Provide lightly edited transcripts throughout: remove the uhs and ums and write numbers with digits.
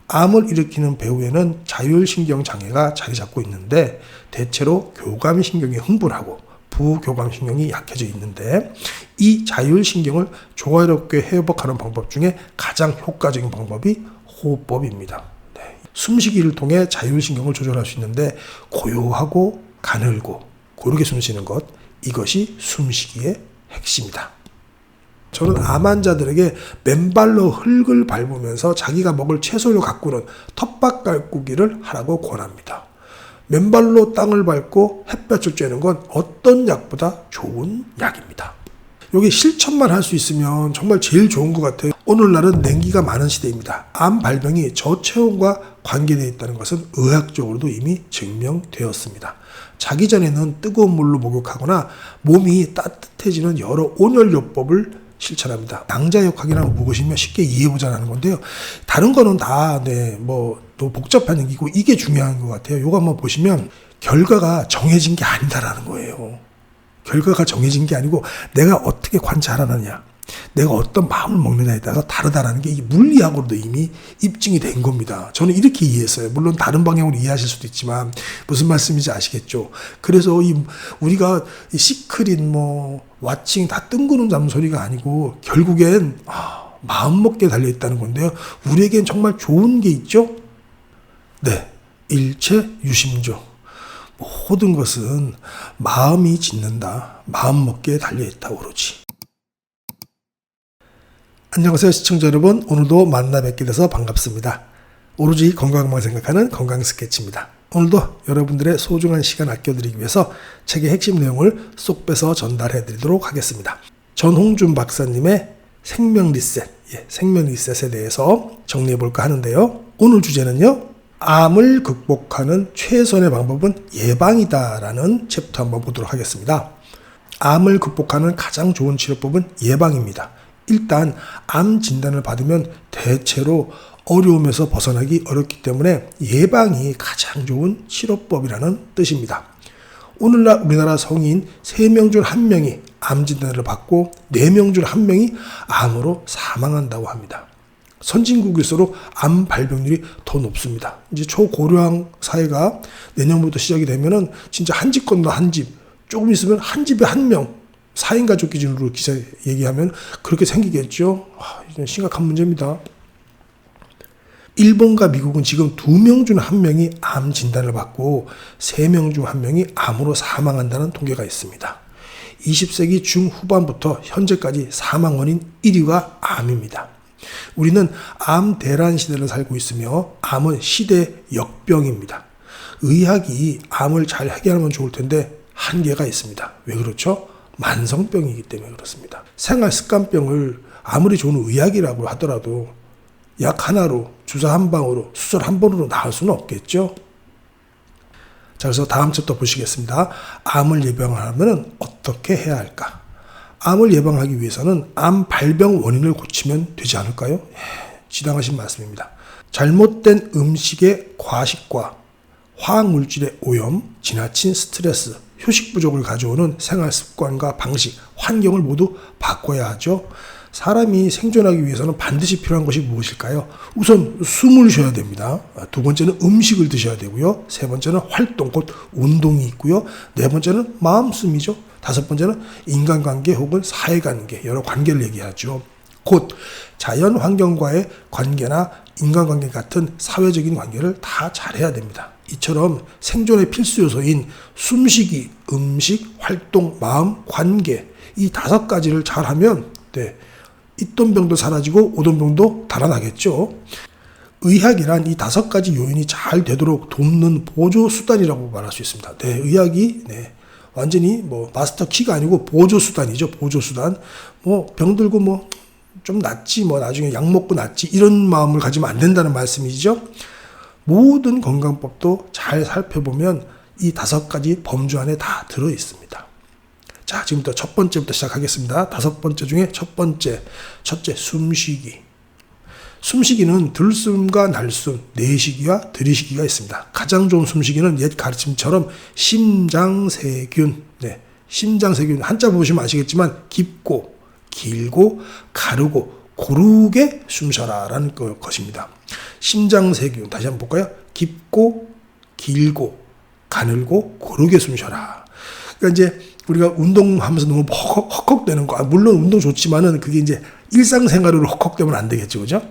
암을 일으키는 배후에는 자율신경 장애가 자리 잡고 있는데 대체로 교감신경이 흥분하고 부교감신경이 약해져 있는데 이 자율신경을 조화롭게 회복하는 방법 중에 가장 효과적인 방법이 호흡법입니다. 숨쉬기를 통해 자율신경을 조절할 수 있는데 고요하고 가늘고 고르게 숨쉬는 것, 이것이 숨쉬기의 핵심이다. 저는 암 환자들에게 맨발로 흙을 밟으면서 자기가 먹을 채소를 가꾸는 텃밭 가꾸기를 하라고 권합니다. 맨발로 땅을 밟고 햇볕을 쬐는 건 어떤 약보다 좋은 약입니다. 여기 실천만 할 수 있으면 정말 제일 좋은 것 같아요. 오늘날은 냉기가 많은 시대입니다. 암 발병이 저체온과 관계되어 있다는 것은 의학적으로도 이미 증명되었습니다. 자기 전에는 뜨거운 물로 목욕하거나 몸이 따뜻해지는 여러 온열요법을 실천합니다. 양자역학이란 무엇이며 쉽게 이해해보자는 건데요. 다른 거는 다 또 복잡한 얘기고 이게 중요한 것 같아요. 이거 한번 보시면 결과가 정해진 게 아니다라는 거예요. 결과가 정해진 게 아니고 내가 어떻게 관찰하느냐, 내가 어떤 마음을 먹느냐에 따라서 다르다라는 게 이 물리학으로도 이미 입증이 된 겁니다. 저는 이렇게 이해했어요. 물론 다른 방향으로 이해하실 수도 있지만 무슨 말씀인지 아시겠죠? 그래서 우리가 시크릿 왓칭 다 뜬구름 잡는 소리가 아니고 결국엔 마음먹기에 달려있다는 건데요. 우리에겐 정말 좋은 게 있죠? 네, 일체 유심조. 모든 것은 마음이 짓는다. 마음먹기에 달려있다 오로지. 안녕하세요 시청자 여러분. 오늘도 만나 뵙게 돼서 반갑습니다. 오로지 건강만 생각하는 건강 스케치입니다. 오늘도 여러분들의 소중한 시간 아껴드리기 위해서 책의 핵심 내용을 쏙 빼서 전달해 드리도록 하겠습니다. 전홍준 박사님의 생명 리셋, 생명 리셋에 대해서 정리해 볼까 하는데요. 오늘 주제는요. 암을 극복하는 최선의 방법은 예방이다라는 챕터 한번 보도록 하겠습니다. 암을 극복하는 가장 좋은 치료법은 예방입니다. 일단 암 진단을 받으면 대체로 어려움에서 벗어나기 어렵기 때문에 예방이 가장 좋은 치료법이라는 뜻입니다. 오늘날 우리나라 성인 3명 중 1명이 암 진단을 받고 4명 중 1명이 암으로 사망한다고 합니다. 선진국일수록 암 발병률이 더 높습니다. 이제 초고령 사회가 내년부터 시작이 되면은 진짜 한 집 건너 한 집, 조금 있으면 한 집에 1명, 4인 가족 기준으로 기사 얘기하면 그렇게 생기겠죠. 이건 심각한 문제입니다. 일본과 미국은 지금 2명 중 1명이 암 진단을 받고 3명 중 1명이 암으로 사망한다는 통계가 있습니다. 20세기 중후반부터 현재까지 사망 원인 1위가 암입니다. 우리는 암 대란 시대를 살고 있으며 암은 시대 역병입니다. 의학이 암을 잘 해결하면 좋을 텐데 한계가 있습니다. 왜 그렇죠? 만성병이기 때문에 그렇습니다. 생활습관병을 아무리 좋은 의학이라고 하더라도 약 하나로, 주사 한 방으로, 수술 한 번으로 나을 수는 없겠죠. 자, 그래서 다음 챕터 보시겠습니다. 암을 예방하려면 어떻게 해야 할까? 암을 예방하기 위해서는 암 발병 원인을 고치면 되지 않을까요? 지당하신 말씀입니다. 잘못된 음식의 과식과 화학물질의 오염, 지나친 스트레스, 휴식 부족을 가져오는 생활 습관과 방식, 환경을 모두 바꿔야 하죠. 사람이 생존하기 위해서는 반드시 필요한 것이 무엇일까요? 우선 숨을 쉬어야 됩니다. 두 번째는 음식을 드셔야 되고요. 세 번째는 활동, 곧 운동이 있고요. 네 번째는 마음씀이죠. 다섯 번째는 인간관계 혹은 사회관계, 여러 관계를 얘기하죠. 곧 자연 환경과의 관계나 인간관계 같은 사회적인 관계를 다 잘해야 됩니다. 이처럼 생존의 필수 요소인 숨쉬기, 음식, 활동, 마음, 관계, 이 5가지를 잘하면 있던 병도 사라지고 오던 병도 달아나겠죠. 의학이란 이 5가지 요인이 잘 되도록 돕는 보조 수단이라고 말할 수 있습니다. 의학이 완전히 마스터 키가 아니고 보조 수단이죠. 보조 수단. 병 들고 좀 낫지, 나중에 약 먹고 낫지, 이런 마음을 가지면 안 된다는 말씀이죠. 모든 건강법도 잘 살펴보면 이 5가지 범주 안에 다 들어 있습니다. 자, 지금부터 첫 번째부터 시작하겠습니다. 5번째 중에 첫째, 숨쉬기. 숨쉬기는 들숨과 날숨, 내쉬기와 들이쉬기가 있습니다. 가장 좋은 숨쉬기는 옛 가르침처럼 심장세균, 심장세균, 한자 보시면 아시겠지만 깊고, 길고, 가르고, 고르게 숨 쉬어라라는 것입니다. 심장세균 다시 한번 볼까요? 깊고 길고 가늘고 고르게 숨 쉬어라. 그러니까 이제 우리가 운동하면서 너무 헉헉대는 거, 물론 운동 좋지만은 그게 이제 일상생활으로 헉헉대면 안 되겠죠, 그죠?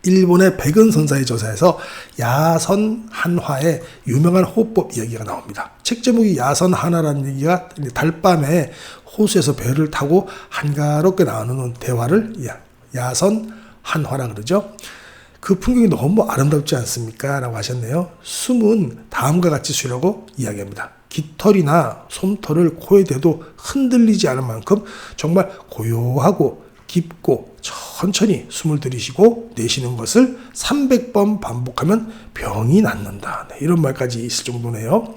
일본의 백은 선사의 저서에서 야선 한화의 유명한 호흡법 이야기가 나옵니다. 책 제목이 야선 한화라는 얘기가 달밤에 호수에서 배를 타고 한가롭게 나누는 대화를 야선 한화라 그러죠. 그 풍경이 너무 아름답지 않습니까? 라고 하셨네요. 숨은 다음과 같이 쉬라고 이야기합니다. 깃털이나 솜털을 코에 대도 흔들리지 않을 만큼 정말 고요하고 깊고 천천히 숨을 들이쉬고 내쉬는 것을 300번 반복하면 병이 낫는다. 네, 이런 말까지 있을 정도네요.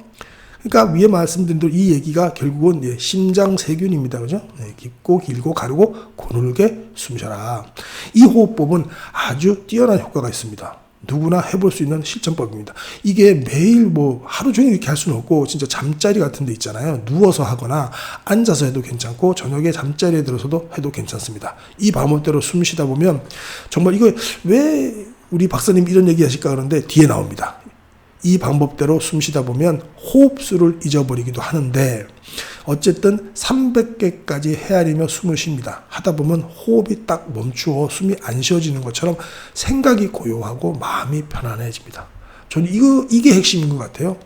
그러니까 위에 말씀드린 대로 이 얘기가 결국은 심장세균입니다. 그죠? 네, 깊고 길고 가르고 고늘게 숨 쉬어라. 이 호흡법은 아주 뛰어난 효과가 있습니다. 누구나 해볼 수 있는 실천법입니다. 이게 매일 뭐 하루 종일 이렇게 할 수는 없고 진짜 잠자리 같은 데 있잖아요. 누워서 하거나 앉아서 해도 괜찮고 저녁에 잠자리에 들어서도 해도 괜찮습니다. 이 방법대로 숨 쉬다 보면 정말 이거 왜 우리 박사님 이런 얘기 하실까 그러는데 뒤에 나옵니다. 이 방법대로 숨 쉬다 보면 호흡수를 잊어버리기도 하는데 어쨌든 300개까지 헤아리며 숨을 쉽니다. 하다 보면 호흡이 딱 멈추어 숨이 안 쉬어지는 것처럼 생각이 고요하고 마음이 편안해집니다. 저는 이게 핵심인 것 같아요.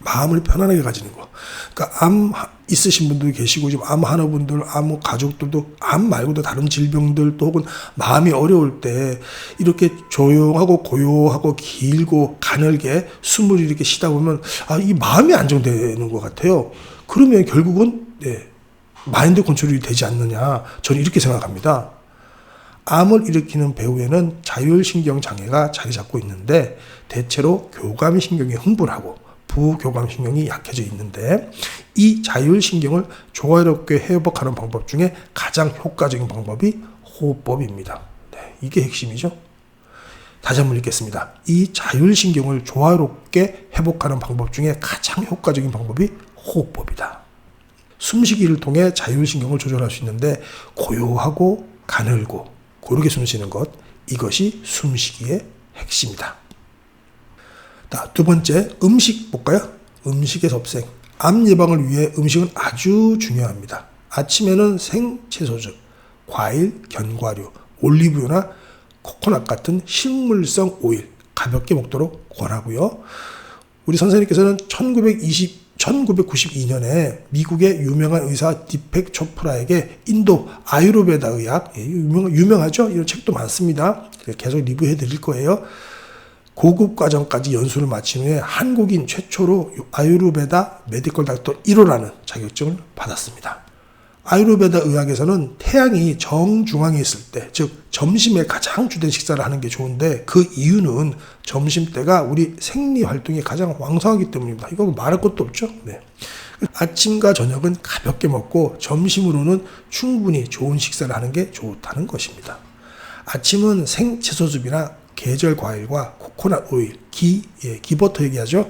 마음을 편안하게 가지는 거. 그러니까 암 있으신 분도 계시고 지금 암 환우분들, 암 가족들도 암 말고도 다른 질병들 또 혹은 마음이 어려울 때 이렇게 조용하고 고요하고 길고 가늘게 숨을 이렇게 쉬다 보면 이 마음이 안정되는 것 같아요. 그러면 결국은 마인드 컨트롤이 되지 않느냐 저는 이렇게 생각합니다. 암을 일으키는 배후에는 자율신경 장애가 자리 잡고 있는데 대체로 교감신경이 흥분하고 부교감신경이 약해져 있는데 이 자율신경을 조화롭게 회복하는 방법 중에 가장 효과적인 방법이 호흡법입니다. 네, 이게 핵심이죠. 다시 한번 읽겠습니다. 이 자율신경을 조화롭게 회복하는 방법 중에 가장 효과적인 방법이 호흡법이다. 숨쉬기를 통해 자율신경을 조절할 수 있는데 고요하고 가늘고 고르게 숨쉬는 것, 이것이 숨쉬기의 핵심이다. 두 번째, 음식 볼까요? 음식의 섭생. 암 예방을 위해 음식은 아주 중요합니다. 아침에는 생채소즙, 과일, 견과류, 올리브유나 코코넛 같은 식물성 오일 가볍게 먹도록 권하고요. 우리 선생님께서는 1992년에 미국의 유명한 의사 디펙 초프라에게 인도 아유르베다 의학, 유명하죠? 이런 책도 많습니다. 계속 리뷰해 드릴 거예요. 고급 과정까지 연수를 마친 후에 한국인 최초로 아유르베다 메디컬 닥터 1호라는 자격증을 받았습니다. 아유르베다 의학에서는 태양이 정중앙에 있을 때, 즉 점심에 가장 주된 식사를 하는 게 좋은데 그 이유는 점심때가 우리 생리 활동이 가장 왕성하기 때문입니다. 이거 말할 것도 없죠. 네. 아침과 저녁은 가볍게 먹고 점심으로는 충분히 좋은 식사를 하는 게 좋다는 것입니다. 아침은 생채소즙이나 계절 과일과 코코넛 오일, 기버터 얘기하죠.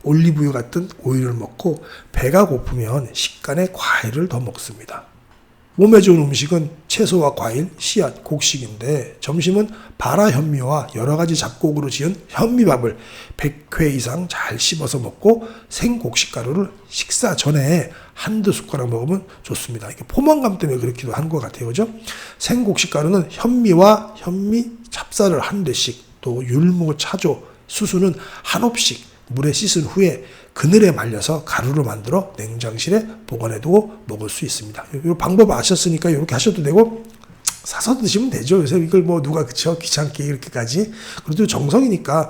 올리브유 같은 오일을 먹고 배가 고프면 식간에 과일을 더 먹습니다. 몸에 좋은 음식은 채소와 과일, 씨앗, 곡식인데 점심은 발화 현미와 여러 가지 잡곡으로 지은 현미밥을 100회 이상 잘 씹어서 먹고 생곡식가루를 식사 전에 한두 숟가락 먹으면 좋습니다. 이게 포만감 때문에 그렇기도 한 것 같아요. 그죠? 생곡식가루는 현미와 현미 찹쌀을 한 대씩, 또 율무, 차조, 수수는 한 옵씩 물에 씻은 후에 그늘에 말려서 가루로 만들어 냉장실에 보관해두고 먹을 수 있습니다. 이 방법 아셨으니까 이렇게 하셔도 되고 사서 드시면 되죠. 요새 이걸 뭐 누가 그쵸 귀찮게 이렇게까지. 그래도 정성이니까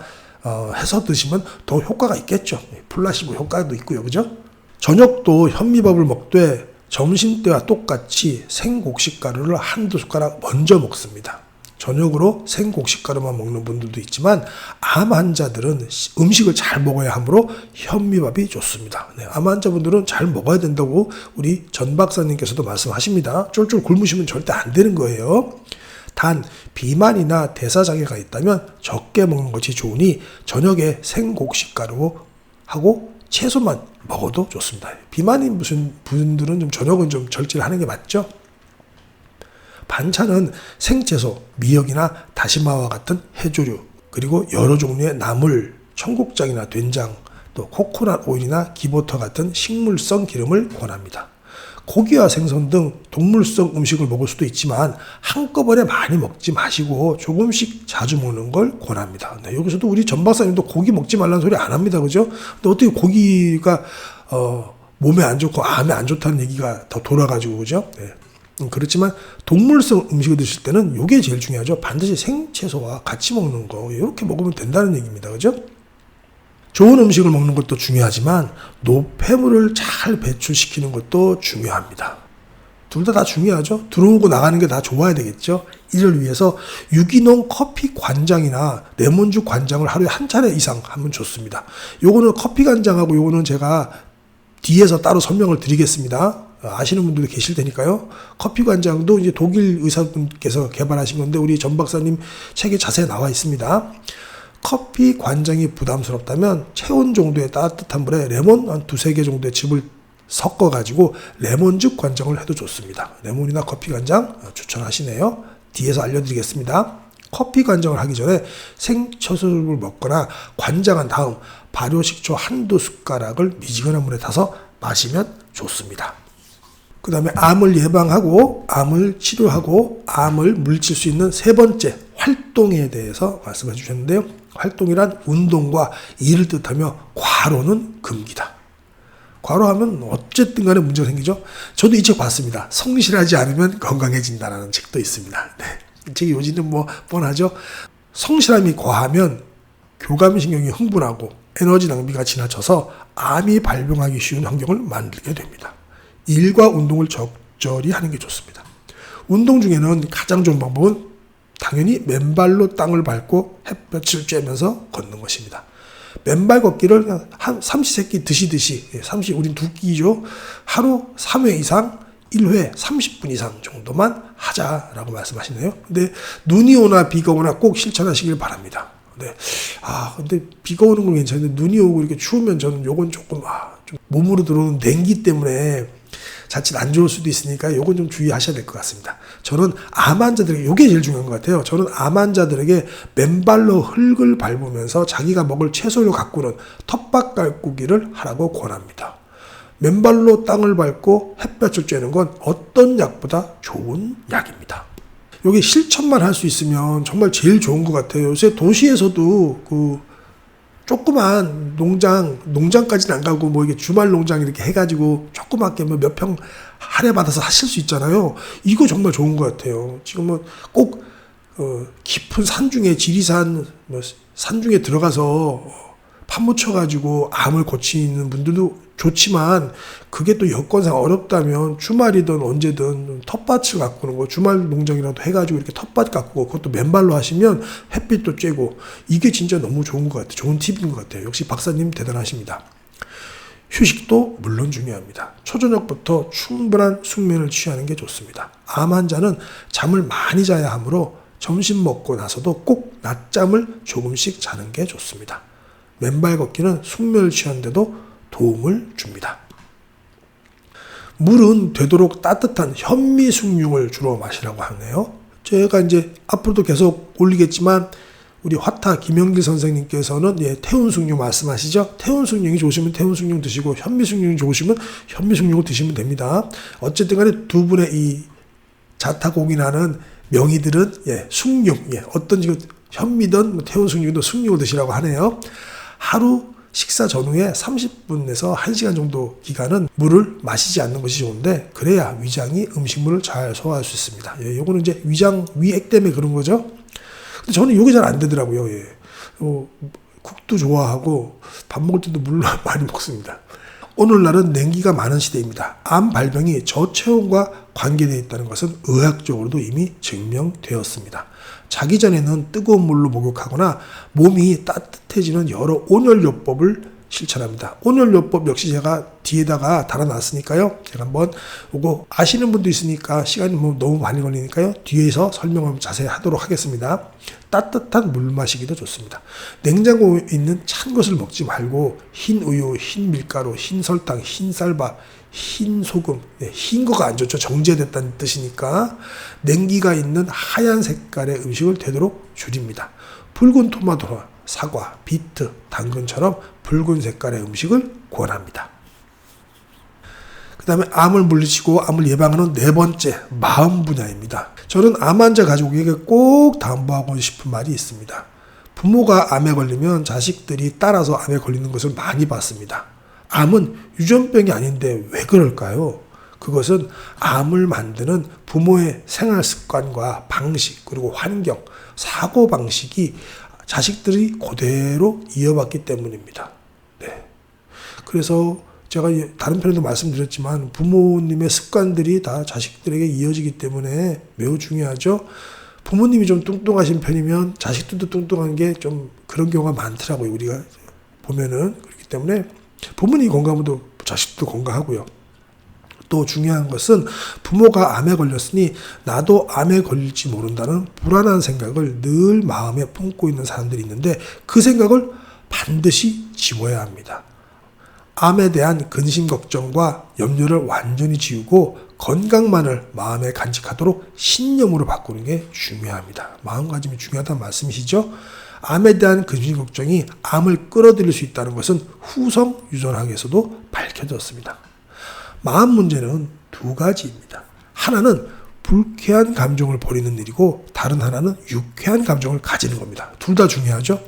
해서 드시면 더 효과가 있겠죠. 플라시보 효과도 있고요. 그죠? 저녁도 현미밥을 먹되 점심때와 똑같이 생곡식가루를 한두 숟가락 먼저 먹습니다. 저녁으로 생곡식가루만 먹는 분들도 있지만 암 환자들은 음식을 잘 먹어야 하므로 현미밥이 좋습니다. 네, 암 환자분들은 잘 먹어야 된다고 우리 전 박사님께서도 말씀하십니다. 쫄쫄 굶으시면 절대 안 되는 거예요. 단 비만이나 대사장애가 있다면 적게 먹는 것이 좋으니 저녁에 생곡식가루하고 채소만 먹어도 좋습니다. 비만인 무슨 분들은 좀 저녁은 좀 절제하는 게 맞죠? 반찬은 생채소, 미역이나 다시마와 같은 해조류, 그리고 여러 종류의 나물, 청국장이나 된장, 또 코코넛 오일이나 기버터 같은 식물성 기름을 권합니다. 고기와 생선 등 동물성 음식을 먹을 수도 있지만 한꺼번에 많이 먹지 마시고 조금씩 자주 먹는 걸 권합니다. 네, 여기서도 우리 전 박사님도 고기 먹지 말라는 소리 안 합니다. 그죠? 근데 어떻게 고기가 몸에 안 좋고 암에 안 좋다는 얘기가 더 돌아가지고, 그죠? 네. 그렇지만 동물성 음식을 드실 때는 이게 제일 중요하죠. 반드시 생채소와 같이 먹는 거, 이렇게 먹으면 된다는 얘기입니다. 그죠? 좋은 음식을 먹는 것도 중요하지만 노폐물을 잘 배출시키는 것도 중요합니다. 둘 다 중요하죠. 들어오고 나가는 게 다 좋아야 되겠죠. 이를 위해서 유기농 커피 관장이나 레몬즙 관장을 하루에 한 차례 이상 하면 좋습니다. 요거는 커피 관장하고 요거는 제가 뒤에서 따로 설명을 드리겠습니다. 아시는 분들도 계실 테니까요. 커피 관장도 이제 독일 의사분께서 개발하신 건데 우리 전 박사님 책에 자세히 나와 있습니다. 커피 관장이 부담스럽다면 체온 정도의 따뜻한 물에 레몬 한 두세 개 정도의 즙을 섞어가지고 레몬즙 관장을 해도 좋습니다. 레몬이나 커피 관장 추천하시네요. 뒤에서 알려드리겠습니다. 커피 관장을 하기 전에 생채소를 먹거나 관장한 다음 발효식초 한두 숟가락을 미지근한 물에 타서 마시면 좋습니다. 그 다음에 암을 예방하고 암을 치료하고 암을 물리칠 수 있는 세 번째 활동에 대해서 말씀해 주셨는데요. 활동이란 운동과 일을 뜻하며 과로는 금기다. 과로하면 어쨌든 간에 문제가 생기죠. 저도 이 책 봤습니다. 성실하지 않으면 건강해진다라는 책도 있습니다. 네. 이 책이 요지는 뭐 뻔하죠. 성실함이 과하면 교감신경이 흥분하고 에너지 낭비가 지나쳐서 암이 발병하기 쉬운 환경을 만들게 됩니다. 일과 운동을 적절히 하는 게 좋습니다. 운동 중에는 가장 좋은 방법은 당연히 맨발로 땅을 밟고 햇볕을 쬐면서 걷는 것입니다. 맨발 걷기를 한 삼시세끼 드시듯이, 우린 두 끼죠. 하루 3회 이상 1회 30분 이상 정도만 하자라고 말씀하시네요. 근데 눈이 오나 비가 오나 꼭 실천하시길 바랍니다. 네. 근데 비가 오는 건 괜찮은데 눈이 오고 이렇게 추우면 저는 요건 조금 좀 몸으로 들어오는 냉기 때문에 자칫 안 좋을 수도 있으니까 요건 좀 주의하셔야 될 것 같습니다. 저는 암 환자들에게 요게 제일 중요한 것 같아요. 저는 암 환자들에게 맨발로 흙을 밟으면서 자기가 먹을 채소를 가꾸는 텃밭 가꾸기를 하라고 권합니다. 맨발로 땅을 밟고 햇볕을 쬐는 건 어떤 약보다 좋은 약입니다. 요게 실천만 할 수 있으면 정말 제일 좋은 것 같아요. 요새 도시에서도 조그만 농장까지는 안 가고 뭐 이게 주말 농장 이렇게 해가지고 조그맣게 뭐 몇 평 할애 받아서 하실 수 있잖아요. 이거 정말 좋은 것 같아요. 지금은 꼭 깊은 산중에 지리산 산중에 들어가서 파묻혀가지고 암을 고치는 분들도 좋지만 그게 또 여건상 어렵다면 주말이든 언제든 텃밭을 가꾸는 거 주말 농장이라도 해가지고 이렇게 텃밭 가꾸고 그것도 맨발로 하시면 햇빛도 쬐고 이게 진짜 너무 좋은 것 같아요. 좋은 팁인 것 같아요. 역시 박사님 대단하십니다. 휴식도 물론 중요합니다. 초저녁부터 충분한 숙면을 취하는 게 좋습니다. 암 환자는 잠을 많이 자야 하므로 점심 먹고 나서도 꼭 낮잠을 조금씩 자는 게 좋습니다. 맨발 걷기는 숙면을 취하는데도 도움을 줍니다. 물은 되도록 따뜻한 현미숙육을 주로 마시라고 하네요. 제가 이제 앞으로도 계속 올리겠지만 우리 화타 김영길 선생님께서는 태운숙육 말씀하시죠. 태운숙육이 좋으시면 태운숙육 드시고 현미숙육이 좋으시면 현미숙육을 드시면 됩니다. 어쨌든 간에 두 분의 이 자타공이 나는 명의들은 숙육, 어떤 현미든 태운숙육도 숙육을 드시라고 하네요. 하루 식사 전후에 30분에서 1시간 정도 기간은 물을 마시지 않는 것이 좋은데 그래야 위장이 음식물을 잘 소화할 수 있습니다. 요거는 이제 위액 때문에 그런 거죠. 근데 저는 요게 잘 안 되더라고요. 국도 좋아하고 밥 먹을 때도 물을 많이 먹습니다. 오늘날은 냉기가 많은 시대입니다. 암 발병이 저체온과 관계되어 있다는 것은 의학적으로도 이미 증명되었습니다. 자기 전에는 뜨거운 물로 목욕하거나 몸이 따뜻해지는 여러 온열요법을 실천합니다. 온열요법 역시 제가 뒤에다가 달아놨으니까요. 제가 한번 이거 아시는 분도 있으니까 시간이 너무 많이 걸리니까요. 뒤에서 설명을 자세히 하도록 하겠습니다. 따뜻한 물 마시기도 좋습니다. 냉장고에 있는 찬 것을 먹지 말고 흰 우유, 흰 밀가루, 흰 설탕, 흰 쌀밥, 흰 소금, 흰 거가 안 좋죠. 정제됐다는 뜻이니까 냉기가 있는 하얀 색깔의 음식을 되도록 줄입니다. 붉은 토마토나 사과, 비트, 당근처럼 붉은 색깔의 음식을 권합니다. 그 다음에 암을 물리치고 암을 예방하는 네 번째, 마음 분야입니다. 저는 암 환자 가족에게 꼭 당부하고 싶은 말이 있습니다. 부모가 암에 걸리면 자식들이 따라서 암에 걸리는 것을 많이 봤습니다. 암은 유전병이 아닌데 왜 그럴까요? 그것은 암을 만드는 부모의 생활 습관과 방식, 그리고 환경, 사고 방식이 자식들이 그대로 이어받기 때문입니다. 네. 그래서 제가 다른 편에도 말씀드렸지만 부모님의 습관들이 다 자식들에게 이어지기 때문에 매우 중요하죠. 부모님이 좀 뚱뚱하신 편이면 자식들도 뚱뚱한 게 좀 그런 경우가 많더라고요. 우리가 보면은. 그렇기 때문에 부모님이 건강하면 자식도 건강하고요. 또 중요한 것은 부모가 암에 걸렸으니 나도 암에 걸릴지 모른다는 불안한 생각을 늘 마음에 품고 있는 사람들이 있는데 그 생각을 반드시 지워야 합니다. 암에 대한 근심 걱정과 염려를 완전히 지우고 건강만을 마음에 간직하도록 신념으로 바꾸는 게 중요합니다. 마음가짐이 중요하다는 말씀이시죠? 암에 대한 근심 걱정이 암을 끌어들일 수 있다는 것은 후성 유전학에서도 밝혀졌습니다. 마음 문제는 두 가지입니다. 하나는 불쾌한 감정을 버리는 일이고 다른 하나는 유쾌한 감정을 가지는 겁니다. 둘 다 중요하죠.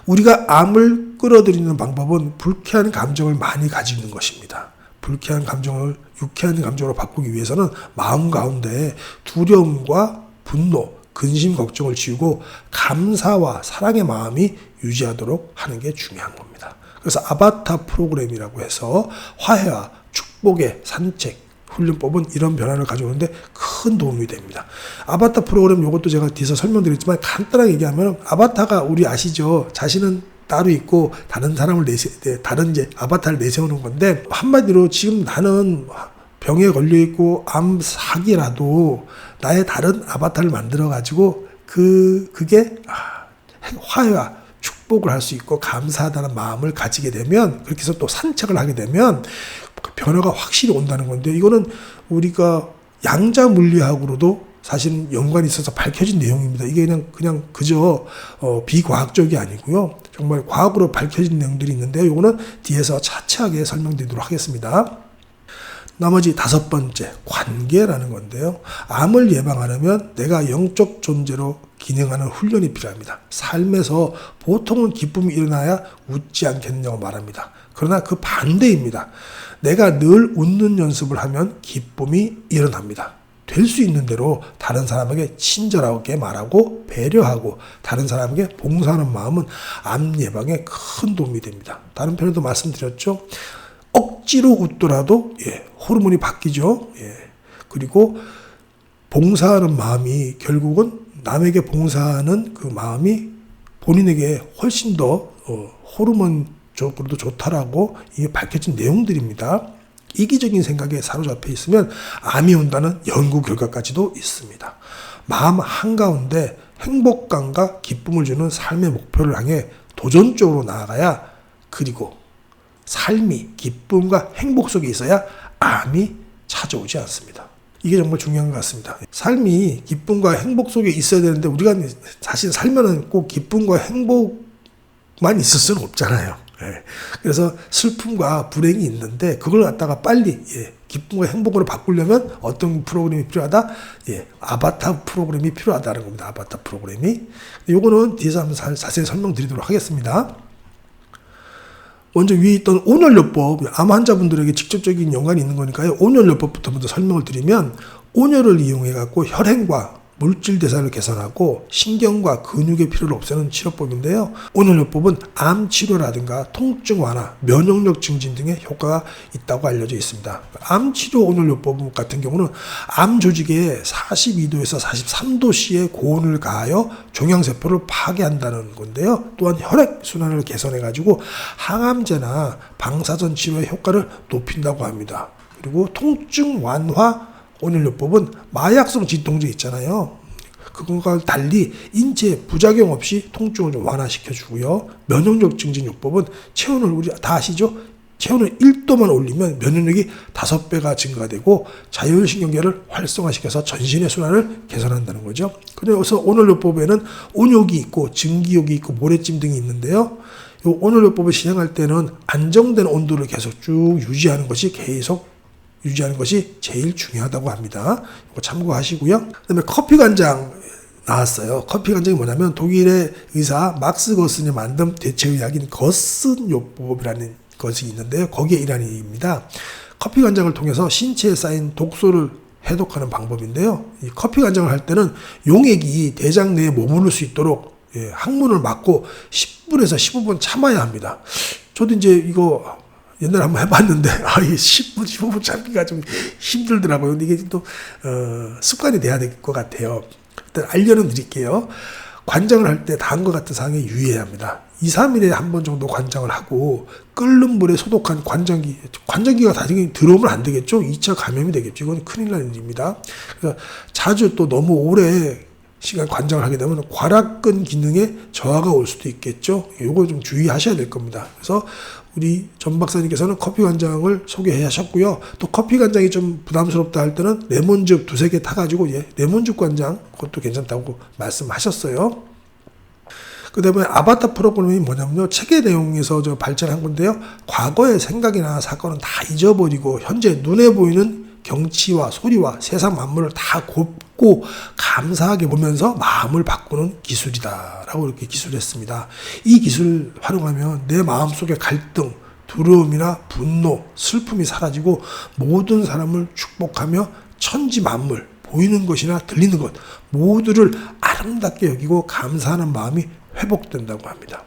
우리가 암을 끌어들이는 방법은 불쾌한 감정을 많이 가지는 것입니다. 불쾌한 감정을 유쾌한 감정으로 바꾸기 위해서는 마음 가운데 두려움과 분노, 근심, 걱정을 지우고 감사와 사랑의 마음이 유지하도록 하는 게 중요한 겁니다. 그래서 아바타 프로그램이라고 해서 화해와 축복의 산책, 훈련법은 이런 변화를 가져오는데 큰 도움이 됩니다. 아바타 프로그램 이것도 제가 뒤에서 설명드렸지만 간단하게 얘기하면 아바타가 우리 아시죠? 자신은 따로 있고 다른 사람을 다른 이제 아바타를 내세우는 건데 한마디로 지금 나는 병에 걸려 있고 암 사기라도 나의 다른 아바타를 만들어 가지고 그게 화해와 축복을 할 수 있고 감사하다는 마음을 가지게 되면 그렇게 해서 또 산책을 하게 되면 변화가 확실히 온다는 건데 이거는 우리가 양자 물리학으로도 사실은 연관이 있어서 밝혀진 내용입니다. 이게 그냥 그저 비과학적이 아니고요. 정말 과학으로 밝혀진 내용들이 있는데 이거는 뒤에서 차차하게 설명드리도록 하겠습니다. 나머지 다섯 번째, 관계라는 건데요. 암을 예방하려면 내가 영적 존재로 기능하는 훈련이 필요합니다. 삶에서 보통은 기쁨이 일어나야 웃지 않겠느냐고 말합니다. 그러나 그 반대입니다. 내가 늘 웃는 연습을 하면 기쁨이 일어납니다. 될 수 있는 대로 다른 사람에게 친절하게 말하고 배려하고 다른 사람에게 봉사하는 마음은 암 예방에 큰 도움이 됩니다. 다른 편에도 말씀드렸죠. 억지로 웃더라도 호르몬이 바뀌죠. 그리고 봉사하는 마음이 결국은 남에게 봉사하는 그 마음이 본인에게 훨씬 더 호르몬적으로도 좋다라고 이게 밝혀진 내용들입니다. 이기적인 생각에 사로잡혀 있으면 암이 온다는 연구 결과까지도 있습니다. 마음 한가운데 행복감과 기쁨을 주는 삶의 목표를 향해 도전적으로 나아가야 그리고 삶이 기쁨과 행복 속에 있어야 암이 찾아오지 않습니다. 이게 정말 중요한 것 같습니다. 삶이 기쁨과 행복 속에 있어야 되는데 우리가 사실 살면은 꼭 기쁨과 행복만 있을 수는 없잖아요. 그래서 슬픔과 불행이 있는데 그걸 갖다가 빨리 기쁨과 행복으로 바꾸려면 어떤 프로그램이 필요하다? 아바타 프로그램이 필요하다는 겁니다. 아바타 프로그램이. 요거는 뒤에서 한번 자세히 설명드리도록 하겠습니다. 먼저 위에 있던 온열요법, 암 환자분들에게 직접적인 연관이 있는 거니까요. 온열요법부터 먼저 설명을 드리면 온열을 이용해 갖고 혈행과 물질 대사를 개선하고 신경과 근육의 피로를 없애는 치료법인데요. 온열요법은 암 치료라든가 통증 완화, 면역력 증진 등의 효과가 있다고 알려져 있습니다. 암 치료 온열요법 같은 경우는 암 조직에 42도에서 43도씨의 고온을 가하여 종양세포를 파괴한다는 건데요. 또한 혈액순환을 개선해가지고 항암제나 방사선 치료의 효과를 높인다고 합니다. 그리고 통증 완화 온열요법은 마약성 진통제 있잖아요. 그것과 달리 인체 부작용 없이 통증을 좀 완화시켜주고요. 면역력 증진요법은 체온을 우리 다 아시죠? 체온을 1도만 올리면 면역력이 5배가 증가되고 자율신경계를 활성화시켜서 전신의 순환을 개선한다는 거죠. 그래서 오늘요법에는 온욕이 있고 증기욕이 있고 모래찜 등이 있는데요. 이 온올요법을 시행할 때는 안정된 온도를 계속 쭉 유지하는 것이 제일 중요하다고 합니다. 이거 참고하시고요. 그다음에 커피 간장 나왔어요. 커피 간장이 뭐냐면 독일의 의사 막스 거슨이 만든 대체의학인 거슨요법이라는 것이 있는데요. 거기에 일환입니다. 커피 간장을 통해서 신체에 쌓인 독소를 해독하는 방법인데요. 이 커피 간장을 할 때는 용액이 대장 내에 머무를 수 있도록 항문을 막고 10분에서 15분 참아야 합니다. 저도 이제 이거 옛날에 한번 해봤는데, 이 10분, 15분 참기가 좀 힘들더라고요. 근데 이게 또, 습관이 돼야 될 것 같아요. 일단 알려는 드릴게요. 관장을 할 때 다음과 같은 사항에 유의해야 합니다. 2, 3일에 한 번 정도 관장을 하고, 끓는 물에 소독한 관장기가 나중에 들어오면 안 되겠죠? 2차 감염이 되겠죠? 이건 큰일 날 일입니다. 그래서 자주 또 너무 오래 시간 관장을 하게 되면 괄약근 기능에 저하가 올 수도 있겠죠. 이거 좀 주의하셔야 될 겁니다. 그래서 우리 전 박사님께서는 커피 간장을 소개하셨고요. 또 커피 간장이 좀 부담스럽다 할 때는 레몬즙 2-3개 타가지고 레몬즙 간장 그것도 괜찮다고 말씀하셨어요. 그 다음에 아바타 프로그램이 뭐냐면요. 책의 내용에서 발전한 건데요. 과거의 생각이나 사건은 다 잊어버리고 현재 눈에 보이는 경치와 소리와 세상 만물을 다 곱고 감사하게 보면서 마음을 바꾸는 기술이다라고 이렇게 기술했습니다. 이 기술을 활용하면 내 마음속의 갈등, 두려움이나 분노, 슬픔이 사라지고 모든 사람을 축복하며 천지 만물, 보이는 것이나 들리는 것 모두를 아름답게 여기고 감사하는 마음이 회복된다고 합니다.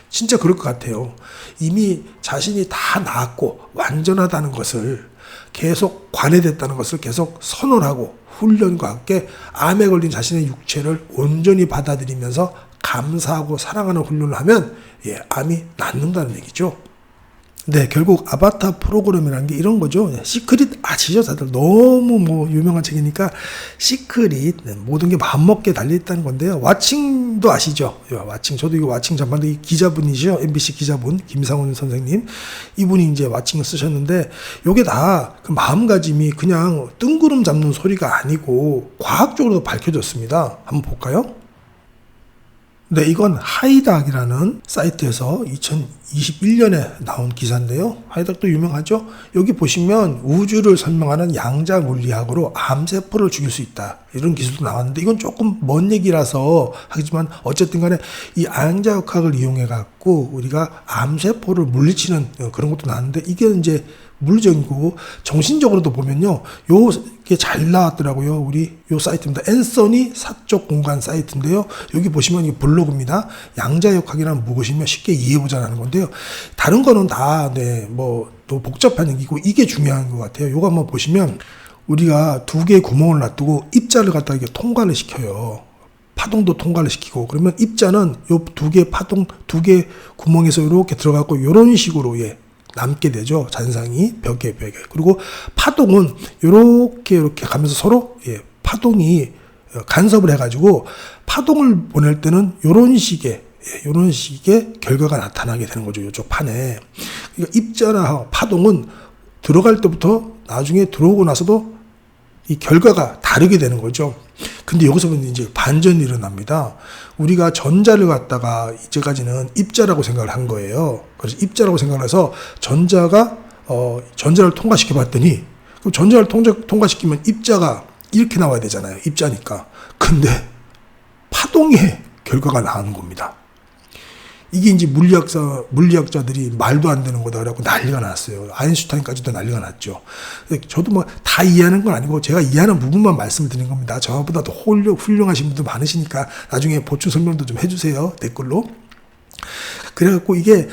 진짜 그럴 것 같아요. 이미 자신이 다 나았고 완전하다는 것을 계속 관해됐다는 것을 계속 선언하고 훈련과 함께 암에 걸린 자신의 육체를 온전히 받아들이면서 감사하고 사랑하는 훈련을 하면 암이 낫는다는 얘기죠. 네, 결국 아바타 프로그램이라는 게 이런 거죠. 시크릿 아시죠? 다들 너무 유명한 책이니까 시크릿 모든 게 마음먹게 달려있다는 건데요. 왓칭도 아시죠? 왓칭 저도 이거 왓칭 전반대 기자분이시죠. MBC 기자분 김상훈 선생님 이분이 이제 왓칭을 쓰셨는데 요게 다 그 마음가짐이 그냥 뜬구름 잡는 소리가 아니고 과학적으로도 밝혀졌습니다. 한번 볼까요? 네, 이건 하이닥이라는 사이트에서 2021년에 나온 기사인데요. 하이닥도 유명하죠? 여기 보시면 우주를 설명하는 양자 물리학으로 암세포를 죽일 수 있다. 이런 기술도 나왔는데 이건 조금 먼 얘기라서 하지만 어쨌든 간에 이 양자역학을 이용해 갖고 우리가 암세포를 물리치는 그런 것도 나왔는데 이게 이제 물리적이고 정신적으로도 보면요. 요게 잘 나왔더라고요. 우리 요 사이트입니다. 앤서니 사적 공간 사이트인데요. 여기 보시면 이 블로그입니다. 양자역학이란 무엇이며 쉽게 이해해보자는 건데요. 다른 거는 다 또 복잡한 얘기고 이게 중요한 것 같아요. 요거 한번 보시면 우리가 2개의 구멍을 놔두고 입자를 갖다 이렇게 통과를 시켜요. 파동도 통과를 시키고 그러면 입자는 요 2개 파동 2개 구멍에서 이렇게 들어가고 이런 식으로 남게 되죠. 잔상이 벽에. 그리고 파동은 이렇게 가면서 서로 파동이 간섭을 해가지고 파동을 보낼 때는 이런 식의 결과가 나타나게 되는 거죠. 이쪽 판에. 그러니까 입자나 파동은 들어갈 때부터 나중에 들어오고 나서도 이 결과가 다르게 되는 거죠. 근데 여기서 이제 반전이 일어납니다. 우리가 전자를 갖다가 이제까지는 입자라고 생각을 한 거예요. 그래서 입자라고 생각을 해서 전자를 통과시켜 봤더니 그럼 전자를 통과시키면 입자가 이렇게 나와야 되잖아요. 입자니까. 근데 파동의 결과가 나오는 겁니다. 이게 이제 물리학자들이 말도 안 되는 거다 그래갖고 난리가 났어요. 아인슈타인까지도 난리가 났죠. 저도 다 이해하는 건 아니고 제가 이해하는 부분만 말씀을 드린 겁니다. 저보다 더 훌륭하신 분들 많으시니까 나중에 보충 설명도 좀 해주세요. 댓글로. 그래갖고 이게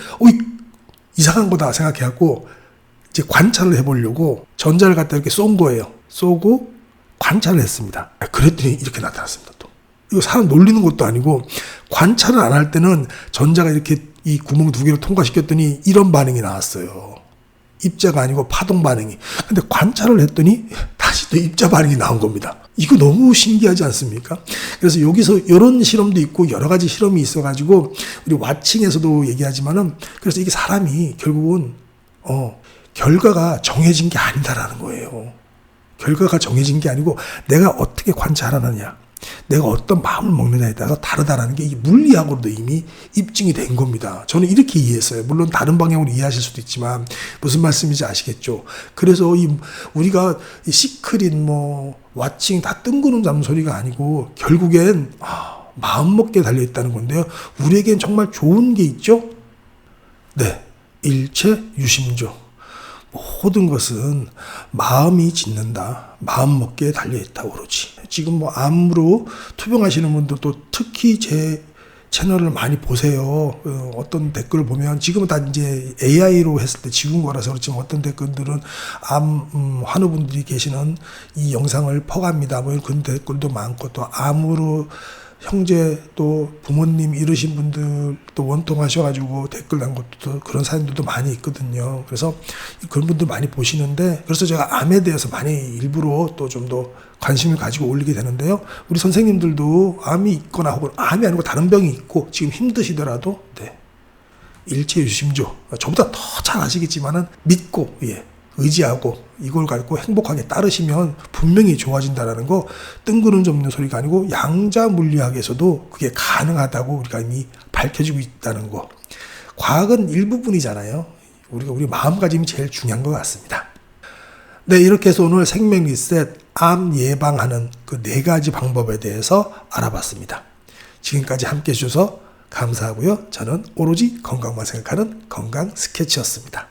이상한 거다 생각해갖고 이제 관찰을 해보려고 전자를 갖다 이렇게 쏜 거예요. 쏘고 관찰을 했습니다. 그랬더니 이렇게 나타났습니다. 또. 이거 사람 놀리는 것도 아니고 관찰을 안 할 때는 전자가 이렇게 이 구멍 2개를 통과시켰더니 이런 반응이 나왔어요. 입자가 아니고 파동 반응이. 근데 관찰을 했더니 다시 또 입자 반응이 나온 겁니다. 이거 너무 신기하지 않습니까? 그래서 여기서 이런 실험도 있고 여러 가지 실험이 있어가지고 우리 왓칭에서도 얘기하지만은 그래서 이게 사람이 결국은 결과가 정해진 게 아니다라는 거예요. 결과가 정해진 게 아니고 내가 어떻게 관찰하느냐, 내가 어떤 마음을 먹느냐에 따라서 다르다라는 게 이 물리학으로도 이미 입증이 된 겁니다. 저는 이렇게 이해했어요. 물론 다른 방향으로 이해하실 수도 있지만 무슨 말씀인지 아시겠죠? 그래서 우리가 이 시크릿 왓칭 다 뜬구름 잡는 소리가 아니고 결국엔 마음 먹기에 달려 있다는 건데요. 우리에겐 정말 좋은 게 있죠? 네, 일체 유심조. 모든 것은 마음이 짓는다. 마음 먹기에 달려있다 오로지. 지금 암으로 투병하시는 분들도 특히 제 채널을 많이 보세요. 어떤 댓글을 보면 지금은 다 이제 AI로 했을 때 지운 거라서 그렇지만 어떤 댓글들은 환우분들이 계시는 이 영상을 퍼갑니다. 그런 댓글도 많고 또 암으로 형제 또 부모님 잃으신 분들 또 원통하셔가지고 댓글 난 것도 그런 사연들도 많이 있거든요. 그래서 그런 분들 많이 보시는데 그래서 제가 암에 대해서 많이 일부러 또 좀 더 관심을 가지고 올리게 되는데요. 우리 선생님들도 암이 있거나 혹은 암이 아니고 다른 병이 있고 지금 힘드시더라도 일체 유심조 저보다 더 잘 아시겠지만은 믿고 의지하고 이걸 갖고 행복하게 따르시면 분명히 좋아진다라는 거 뜬구름 잡는 소리가 아니고 양자 물리학에서도 그게 가능하다고 우리가 이미 밝혀지고 있다는 거. 과학은 일부분이잖아요. 우리 마음가짐이 제일 중요한 것 같습니다. 네, 이렇게 해서 오늘 생명 리셋 암 예방하는 그 4가지 방법에 대해서 알아봤습니다. 지금까지 함께 해주셔서 감사하고요. 저는 오로지 건강만 생각하는 건강 스케치였습니다.